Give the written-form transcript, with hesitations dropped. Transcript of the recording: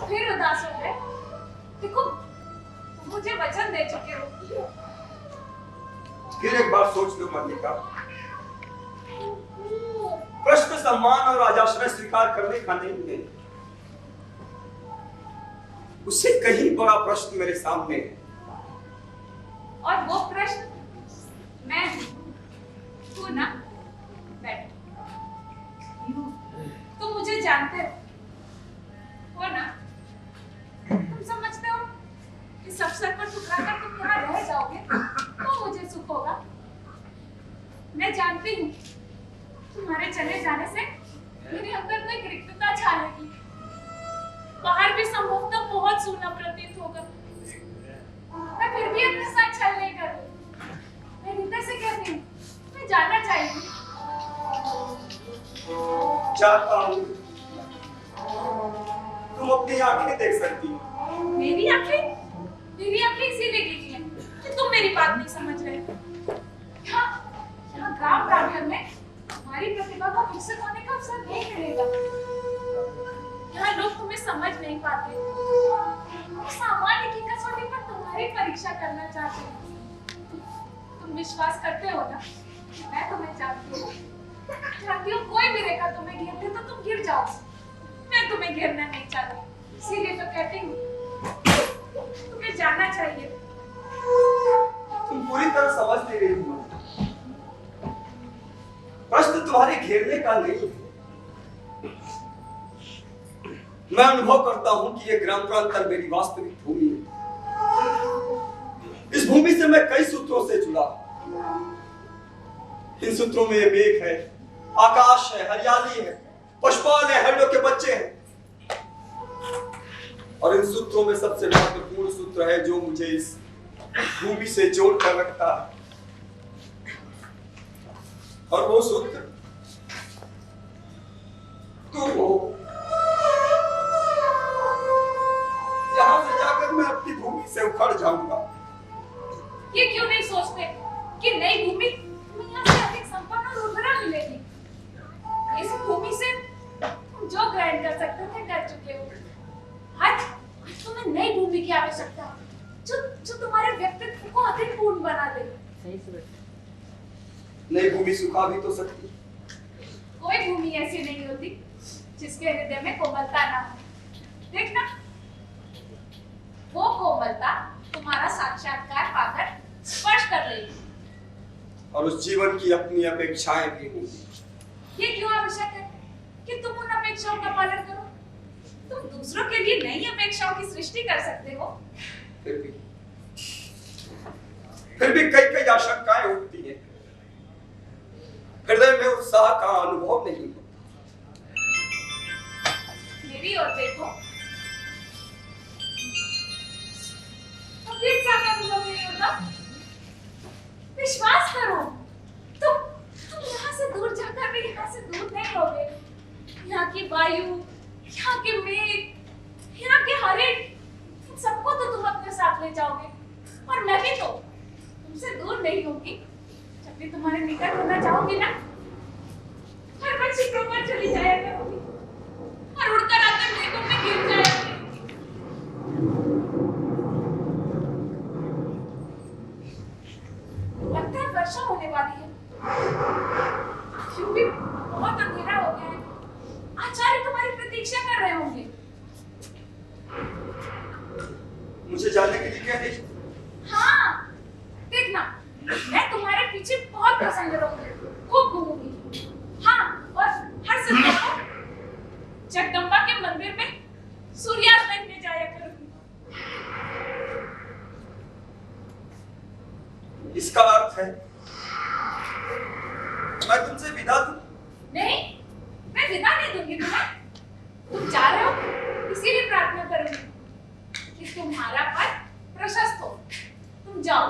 फिर उदास हो गए। देखो तुम मुझे वचन दे चुके हो। फिर एक बार सोच लो मल्लिका, प्रश्न सम्मान और राजाश्रय स्वीकार करने का नहीं है, उससे कहीं बड़ा प्रश्न मेरे सामने है। और वो प्रश्न मैं हूं ना। बैठ। तुम मुझे जानते हो ना? तुम समझते हो कि सब सर पर ठुकराकर तुम यहाँ रह जाओगे तो मुझे सुख होगा। मैं जानती हूँ तुम्हारे चले जाने से मेरे अंदर में एक रिक्तता छाएगी। बाहर भी संभवतः बहुत सूना प्रतीत होगा। मैं फिर भी अपने साथ छल नहीं कर रही। मैं हृदय से कहती हूँ मैं जाना चाहिए। चाहता हूँ तुम अपनी आंखें देख सकती हो। मेरी आंखें? मेरी आंखें इसीलिए गिरी हैं कि तुम मेरी बात नहीं समझ रहे। यहाँ ग्राम प्रांगण में हमारी प्रतिभा को विकसित होने का अवसर नहीं मिलेगा। यहाँ लोग तुम्हें समझ नहीं पाते। सामान्य की कसौटी पर तुम्हारी परीक्षा करना चाहते हैं। तुम विश्वास करते हो ना? मैं तुम्हें जानती हूँ। जानती हूँ कोई भी रेखा तुम्हें घेरती तो तुम गिर जाओ। मैं तुम्हें घेरना नहीं चाहती, इसीलिए तो कहती हूँ तुम्हें जाना चाहिए। तुम पूरी तरह समझ नहीं रही हो। प्रश्न तुम्हारे घेरने का नहीं है। मैं अनुभव करता हूं कि ये ग्राम प्रांतर मेरी वास्तविक भूमि है। इस भूमि से मैं कई सूत्रों से जुड़ा। इन सूत्रों में मेघ है, आकाश है, हरियाली है, पशुपाल है, हरिणों के बच्चे हैं। और इन सूत्रों में सबसे महत्वपूर्ण सूत्र है जो मुझे इस भूमि से जोड़ कर रखता है, और वो सूत्र तुम हो। यहां से जाकर मैं अपनी भूमि से उखड़ जाऊंगा। ये क्यों नहीं सोचते कि नई भूमि तुम्हें यहाँ से अधिक संपन्न और उर्वरा मिलेगी? इस भूमि से तुम जो ग्रहण कर सकते थे कर चुके हो। आज तुम्हें नई भूमि की आवश्यकता है जो तुम्हारे व्यक्तित्व को अधिक पूर्ण बना दे। सही से नई भूमि सुखा भी तो सकती। कोई भूमि ऐसी नहीं होती जिसके हृदय में कोमलता ना हो। देखना, वो कोमलता तुम्हारा साक्षात्कार पाकर स्पर्श कर लेगी। और उस जीवन की अपनी अपेक्षाएं भी होंगी। ये क्यों आवश्यक है कि तुम उन अपेक्षाओं का पालन करो? तुम दूसरों के लिए नई अपेक्षाओं की सृष्टि कर सकते हो। फिर भी कई कई आशंकाएं उठती हैं। हृदय में उत्साह का अनुभव नहीं होता। मेरी ओर देखो, अभी उत्साह का अनुभव नहीं होता। विश्वास करो, तुम यहाँ से दूर जाकर भी यहाँ से दूर नहीं होगे। यहाँ की वायु, यहाँ के मेघ, यहाँ के हरिण, सबको तो तुम अपने साथ ले जाओगे। और मैं भी तो तुमसे दूर नहीं होगी। जब भी तुम्हारे निकट होना चाहोगी ना, हर पल शिखरों पर चली जाया करोगी और उड़कर आते मेघों में गिर जाया करोगी। लगता है वर्षा होने वाली है, क्योंकि बहुत अंधेरा हो गया है। आचार्य तुम्हारी प्रतीक्षा कर रहे होंगे। मुझे जानने के लिए क्या है? हाँ, देखना, मैं तुम्हारे पीछे बहुत प्रसन्न रहूंगी, खूब घूमूंगी। हाँ, और हर संध्या को जगदम्बा के मंदिर में सूर्यास्त देखने जाया करूंगी। इसका अर्थ है मैं तुमसे विदा दूं? नहीं, मैं विदा नहीं दूंगी तुम्हें। तुम जा रहे हो, इसीलिए प्रार्थना करूंगी कि तुम्हारा पथ प्रशस्त हो। तुम जाओ।